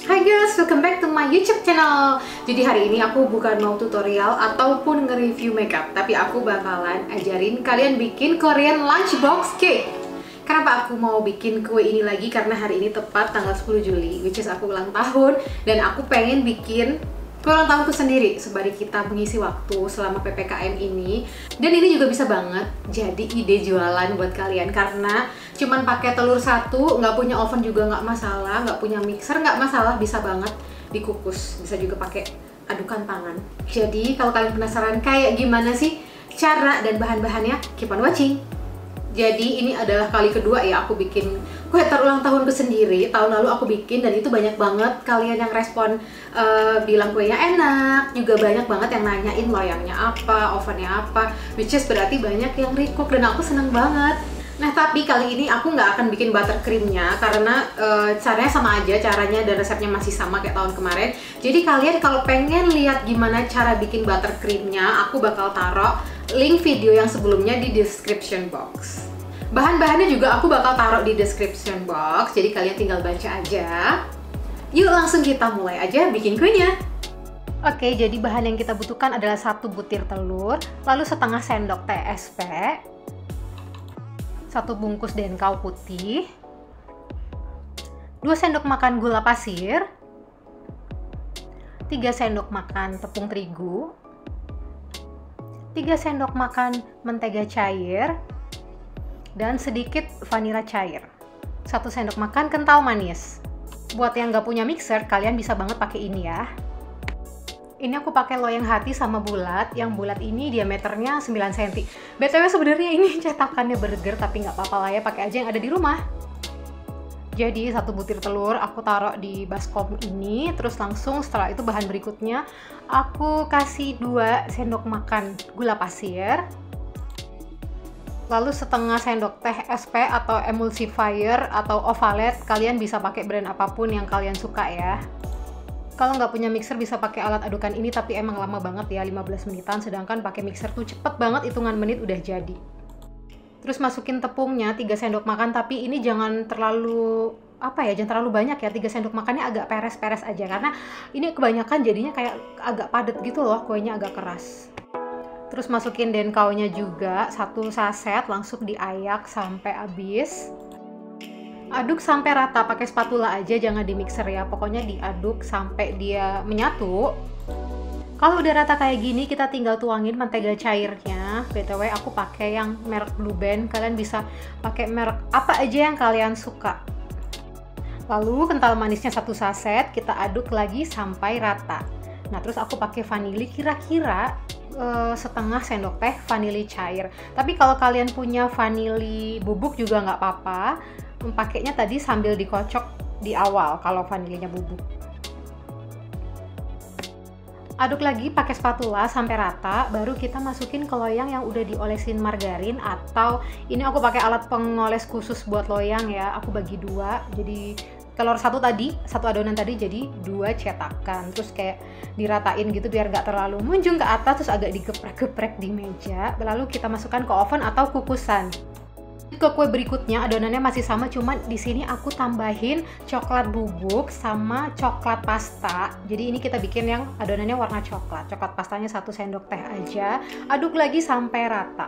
Hai guys, welcome back to my YouTube channel. Jadi hari ini aku bukan mau tutorial ataupun nge-review makeup, tapi aku bakalan ajarin kalian bikin Korean lunchbox cake. Kenapa aku mau bikin kue ini lagi? Karena hari ini tepat tanggal 10 Juli, which is aku ulang tahun, dan aku pengen bikin kue ulang tahunku sendiri sembari kita mengisi waktu selama PPKM ini. Dan ini juga bisa banget jadi ide jualan buat kalian, karena cuman pakai telur satu, nggak punya oven juga nggak masalah, nggak punya mixer nggak masalah, bisa banget dikukus, bisa juga pakai adukan tangan. Jadi kalau kalian penasaran kayak gimana sih cara dan bahan-bahannya, keep on watching. Jadi ini adalah kali kedua ya aku bikin kue terulang tahunku sendiri. Tahun lalu aku bikin dan itu banyak banget kalian yang respon bilang kuenya enak. Juga banyak banget yang nanyain loyangnya apa, ovennya apa, which is berarti banyak yang request dan aku seneng banget. Nah tapi kali ini aku nggak akan bikin buttercreamnya karena caranya sama aja, caranya dan resepnya masih sama kayak tahun kemarin. Jadi kalian kalau pengen lihat gimana cara bikin buttercreamnya, aku bakal taruh link video yang sebelumnya di description box. Bahan-bahannya juga aku bakal taruh di description box, jadi kalian tinggal baca aja. Yuk langsung kita mulai aja bikin kuenya. Oke, jadi bahan yang kita butuhkan adalah 1 butir telur, lalu setengah sendok TSP, 1 bungkus denkau putih, 2 sendok makan gula pasir, 3 sendok makan tepung terigu, 3 sendok makan mentega cair, dan sedikit vanila cair, 1 sendok makan kental manis. Buat yang nggak punya mixer, kalian bisa banget pakai ini ya. Ini aku pakai loyang hati sama bulat. Yang bulat ini diameternya 9 cm. BTW sebenarnya ini cetakannya burger, tapi nggak apa-apa lah ya, pakai aja yang ada di rumah. Jadi 1 butir telur aku taruh di baskom ini, terus langsung setelah itu bahan berikutnya aku kasih 2 sendok makan gula pasir, lalu setengah sendok teh SP atau emulsifier atau ovalet, kalian bisa pakai brand apapun yang kalian suka ya. Kalau nggak punya mixer bisa pakai alat adukan ini, tapi emang lama banget ya, 15 menitan, sedangkan pakai mixer tuh cepet banget, hitungan menit udah jadi. Terus masukin tepungnya 3 sendok makan, tapi ini jangan terlalu jangan terlalu banyak ya, 3 sendok makannya agak peres-peres aja, karena ini kebanyakan jadinya kayak agak padat gitu loh, kuenya agak keras. Terus masukin denkaunya juga 1 saset, langsung diayak sampai habis. Aduk sampai rata, pakai spatula aja, jangan di mixer ya, pokoknya diaduk sampai dia menyatu. Kalau udah rata kayak gini, kita tinggal tuangin mentega cairnya. BTW aku pakai yang merek Blue Band, kalian bisa pakai merek apa aja yang kalian suka. Lalu kental manisnya 1 saset, kita aduk lagi sampai rata. Nah terus aku pakai vanili, kira-kira setengah sendok teh vanili cair. Tapi kalau kalian punya vanili bubuk juga nggak apa-apa. Pakainya tadi sambil dikocok di awal kalau vanilinya bubuk. Aduk lagi pakai spatula sampai rata, baru kita masukin ke loyang yang udah diolesin margarin, atau ini aku pakai alat pengoles khusus buat loyang ya. Aku bagi 2, jadi telur 1 tadi, 1 adonan tadi jadi 2 cetakan, terus kayak diratain gitu biar nggak terlalu munjung ke atas, terus agak digeprek-geprek di meja. Lalu kita masukkan ke oven atau kukusan. Ke kue berikutnya adonannya masih sama, cuman di sini aku tambahin coklat bubuk sama coklat pasta. Jadi ini kita bikin yang adonannya warna coklat. Coklat pastanya 1 sendok teh aja. Aduk lagi sampai rata.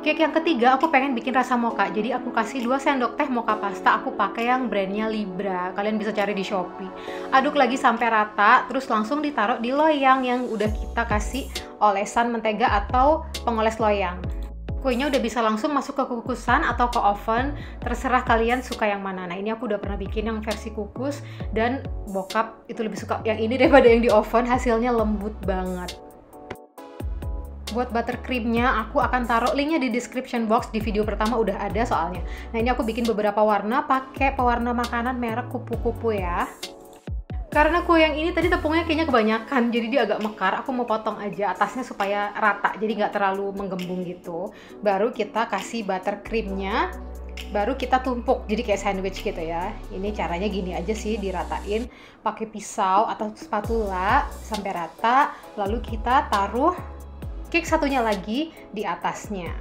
Cake yang ketiga aku pengen bikin rasa mocha. Jadi aku kasih 2 sendok teh mocha pasta. Aku pakai yang brandnya Libra. Kalian bisa cari di Shopee. Aduk lagi sampai rata, terus langsung ditaruh di loyang yang udah kita kasih olesan mentega atau pengoles loyang. Kuenya udah bisa langsung masuk ke kukusan atau ke oven, terserah kalian suka yang mana. Nah ini aku udah pernah bikin yang versi kukus, dan bokap itu lebih suka yang ini daripada yang di oven, hasilnya lembut banget. Buat buttercreamnya aku akan taruh linknya di description box, di video pertama udah ada soalnya. Nah ini aku bikin beberapa warna, pakai pewarna makanan merek kupu-kupu ya. Karena kue yang ini tadi tepungnya kayaknya kebanyakan, jadi dia agak mekar. Aku mau potong aja atasnya supaya rata, jadi nggak terlalu menggembung gitu. Baru kita kasih buttercreamnya, baru kita tumpuk, jadi kayak sandwich gitu ya. Ini caranya gini aja sih, diratain pakai pisau atau spatula sampai rata. Lalu kita taruh cake satunya lagi di atasnya.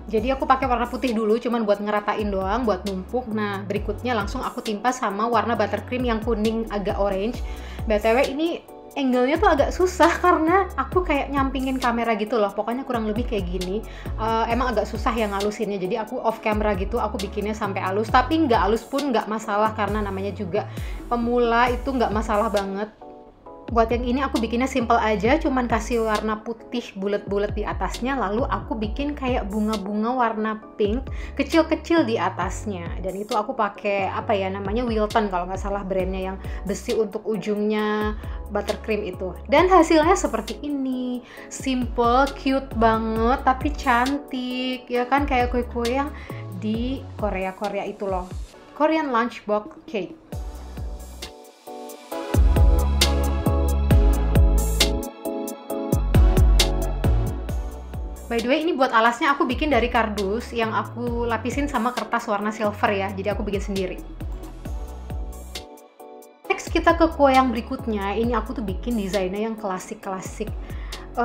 Jadi aku pakai warna putih dulu, cuman buat ngeratain doang, buat numpuk. Nah, berikutnya langsung aku timpa sama warna buttercream yang kuning agak orange. BTW ini angle-nya tuh agak susah karena aku kayak nyampingin kamera gitu loh. Pokoknya kurang lebih kayak gini. Emang agak susah ya ngalusinnya. Jadi aku off camera gitu, aku bikinnya sampai halus. Tapi nggak halus pun nggak masalah karena namanya juga pemula, itu nggak masalah banget. Buat yang ini aku bikinnya simple aja, cuman kasih warna putih bulat-bulat di atasnya, lalu aku bikin kayak bunga-bunga warna pink kecil-kecil di atasnya. Dan itu aku pakai apa ya namanya, Wilton kalau nggak salah brandnya, yang besi untuk ujungnya buttercream itu. Dan hasilnya seperti ini, simple, cute banget, tapi cantik ya kan, kayak kue-kue yang di Korea itu loh, Korean lunchbox cake. By the way, ini buat alasnya aku bikin dari kardus yang aku lapisin sama kertas warna silver ya, jadi aku bikin sendiri. Next kita ke kue yang berikutnya. Ini aku tuh bikin desainnya yang klasik-klasik,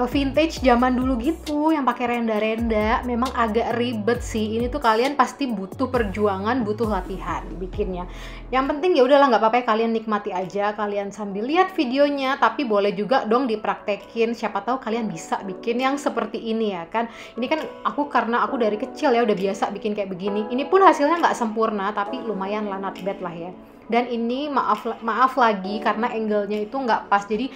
vintage zaman dulu gitu, yang pakai renda-renda. Memang agak ribet sih. Ini tuh kalian pasti butuh perjuangan, butuh latihan bikinnya. Yang penting ya udahlah, nggak apa-apa, kalian nikmati aja, kalian sambil lihat videonya. Tapi boleh juga dong dipraktekin. Siapa tahu kalian bisa bikin yang seperti ini ya kan. Ini kan aku, karena aku dari kecil ya udah biasa bikin kayak begini. Ini pun hasilnya nggak sempurna, tapi lumayan lah, not bad lah ya. Dan ini maaf lagi karena angle-nya itu nggak pas, jadi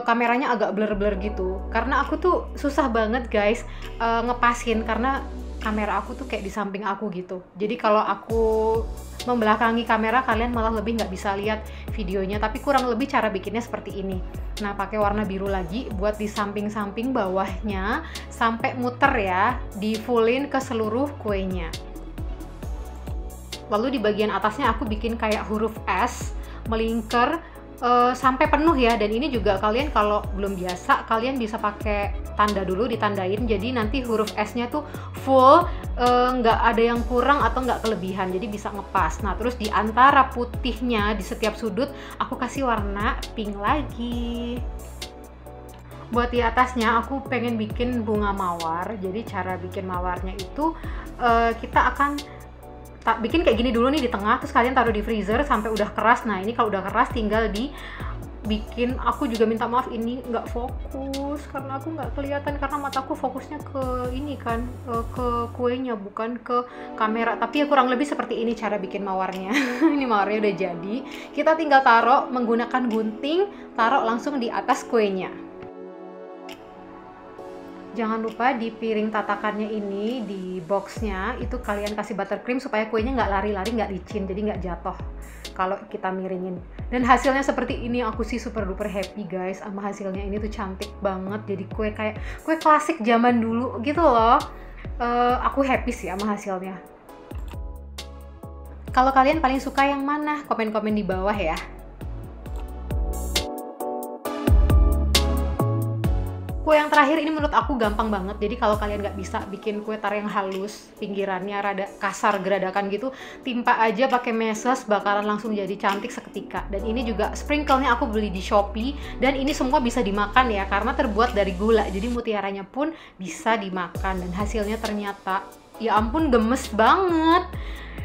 kameranya agak blur-blur gitu. Karena aku tuh susah banget guys ngepasin, karena kamera aku tuh kayak di samping aku gitu. Jadi kalau aku membelakangi kamera, kalian malah lebih nggak bisa lihat videonya. Tapi kurang lebih cara bikinnya seperti ini. Nah, pakai warna biru lagi buat di samping-samping bawahnya sampai muter ya, di fullin ke seluruh kuenya. Lalu di bagian atasnya aku bikin kayak huruf S melingkar sampai penuh ya. Dan ini juga kalian kalau belum biasa, kalian bisa pakai tanda dulu, ditandain, jadi nanti huruf S-nya tuh full, nggak ada yang kurang atau nggak kelebihan, jadi bisa ngepas. Nah, terus di antara putihnya di setiap sudut aku kasih warna pink lagi. Buat di atasnya aku pengen bikin bunga mawar. Jadi cara bikin mawarnya itu kita akan bikin kayak gini dulu nih di tengah, terus kalian taruh di freezer sampai udah keras. Nah, ini kalau udah keras tinggal dibikin. Aku juga minta maaf ini nggak fokus karena aku nggak kelihatan, karena mataku fokusnya ke ini kan, ke kuenya bukan ke kamera. Tapi ya kurang lebih seperti ini cara bikin mawarnya. Ini mawarnya udah jadi, kita tinggal taruh menggunakan gunting, taruh langsung di atas kuenya. Jangan lupa di piring tatakannya ini, di boxnya itu kalian kasih buttercream supaya kuenya nggak lari-lari, nggak licin, jadi nggak jatuh kalau kita miringin. Dan hasilnya seperti ini, aku sih super duper happy guys sama hasilnya. Ini tuh cantik banget, jadi kue kayak kue klasik zaman dulu gitu loh. Aku happy sih sama hasilnya. Kalau kalian paling suka yang mana? Komen-komen di bawah ya. Kue yang terakhir ini menurut aku gampang banget. Jadi kalau kalian nggak bisa bikin kue tar yang halus, pinggirannya rada kasar geradakan gitu, timpa aja pakai meses, bakalan langsung jadi cantik seketika. Dan ini juga sprinkle-nya aku beli di Shopee, dan ini semua bisa dimakan ya karena terbuat dari gula. Jadi mutiaranya pun bisa dimakan, dan hasilnya ternyata ya ampun gemes banget.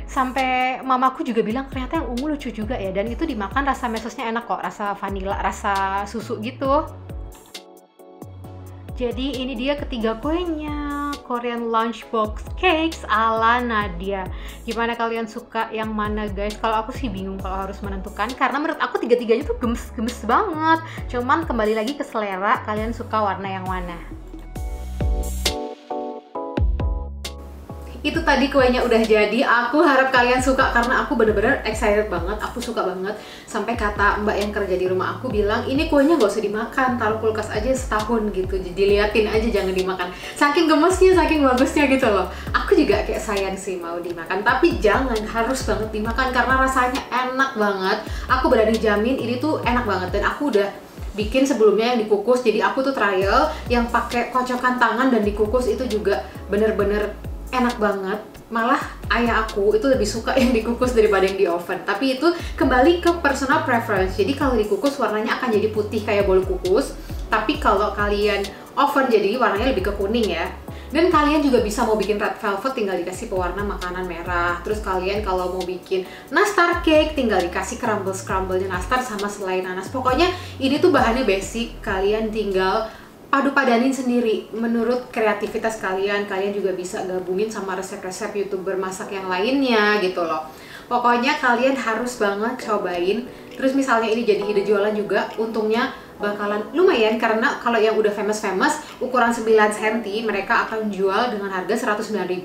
Sampai mamaku juga bilang ternyata yang ungu lucu juga ya. Dan itu dimakan rasa mesesnya enak kok, rasa vanilla, rasa susu gitu. Jadi ini dia ketiga kuenya, Korean lunchbox cakes ala Nadia. Gimana kalian suka yang mana guys? Kalau aku sih bingung kalau harus menentukan, karena menurut aku tiga-tiganya tuh gemes-gemes banget. Cuman kembali lagi ke selera, kalian suka warna yang mana? Itu tadi kuenya udah jadi. Aku harap kalian suka karena aku bener-bener excited banget. Aku suka banget. Sampai kata mbak yang kerja di rumah aku bilang, ini kuenya gak usah dimakan, taruh kulkas aja setahun gitu. Jadi liatin aja, jangan dimakan. Saking gemesnya, saking bagusnya gitu loh. Aku juga kayak sayang sih mau dimakan, tapi jangan, harus banget dimakan karena rasanya enak banget. Aku berani jamin ini tuh enak banget. Dan aku udah bikin sebelumnya yang dikukus. Jadi aku tuh trial yang pakai kocokan tangan dan dikukus, itu juga bener-bener enak banget. Malah ayah aku itu lebih suka yang dikukus daripada yang di oven. Tapi itu kembali ke personal preference. Jadi kalau dikukus warnanya akan jadi putih kayak bolu kukus. Tapi kalau kalian oven jadi warnanya lebih ke kuning ya. Dan kalian juga bisa mau bikin red velvet tinggal dikasih pewarna makanan merah. Terus kalian kalau mau bikin nastar cake tinggal dikasih crumble-nya nastar sama selai nanas. Pokoknya ini tuh bahannya basic, kalian tinggal padu-padanin sendiri menurut kreativitas kalian. Kalian juga bisa gabungin sama resep-resep YouTuber masak yang lainnya gitu loh. Pokoknya kalian harus banget cobain. Terus misalnya ini jadi ide jualan juga, untungnya bakalan lumayan karena kalau yang udah famous ukuran 9 cm mereka akan jual dengan harga 109.000.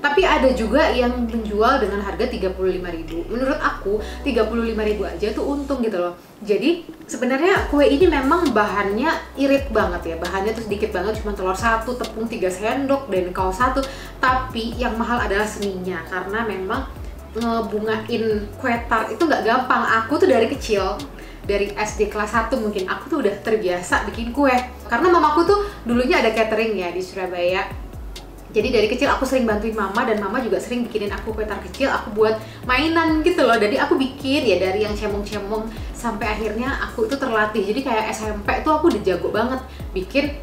Tapi ada juga yang menjual dengan harga 35.000. Menurut aku 35.000 aja tuh untung gitu loh. Jadi sebenarnya kue ini memang bahannya irit banget ya. Bahannya tuh sedikit banget, cuma telur 1, tepung 3 sendok, dan kaos 1. Tapi yang mahal adalah seninya, karena memang ngebungain kue tart itu nggak gampang. Aku tuh dari kecil, dari SD kelas 1 mungkin, aku tuh udah terbiasa bikin kue. Karena mamaku tuh dulunya ada catering ya di Surabaya. Jadi dari kecil aku sering bantuin mama, dan mama juga sering bikinin aku kue tart kecil, aku buat mainan gitu loh. Jadi aku bikin ya dari yang cemong-cemong sampai akhirnya aku itu terlatih. Jadi kayak SMP tuh aku udah jago banget bikin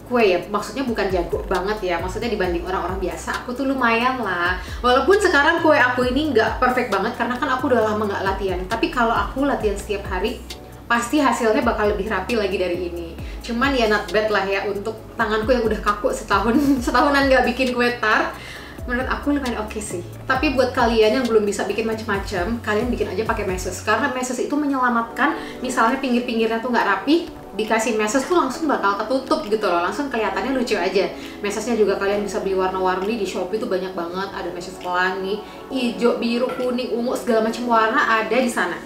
kue ya, maksudnya bukan jago banget ya, maksudnya dibanding orang-orang biasa aku tuh lumayan lah. Walaupun sekarang kue aku ini nggak perfect banget karena kan aku udah lama nggak latihan, tapi kalau aku latihan setiap hari pasti hasilnya bakal lebih rapi lagi dari ini. Cuman ya not bad lah ya untuk tanganku yang udah kaku setahunan nggak bikin kue tart. Menurut aku lumayan oke sih. Tapi buat kalian yang belum bisa bikin macam-macam, kalian bikin aja pakai meses, karena meses itu menyelamatkan. Misalnya pinggir-pinggirnya tuh nggak rapi, dikasih meses tuh langsung bakal ketutup gitu loh, langsung kelihatannya lucu aja. Mesesnya juga kalian bisa beli warna-warni di Shopee tuh banyak banget, ada meses pelangi, hijau, biru, kuning, ungu, segala macam warna ada di sana.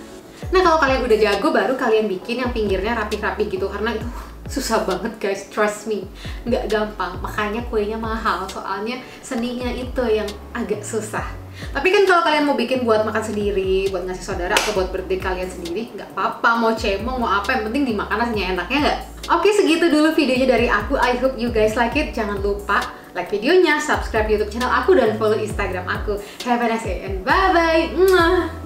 Nah kalau kalian udah jago, baru kalian bikin yang pinggirnya rapi-rapi gitu, karena itu susah banget guys, trust me, nggak gampang. Makanya kuenya mahal, soalnya seninya itu yang agak susah. Tapi kan kalau kalian mau bikin buat makan sendiri, buat ngasih saudara, atau buat birthday kalian sendiri, nggak apa-apa, mau cemong, mau apa, yang penting dimakan rasanya enaknya nggak? Oke, segitu dulu videonya dari aku. I hope you guys like it. Jangan lupa like videonya, subscribe YouTube channel aku, dan follow Instagram aku. Have a nice day and bye-bye!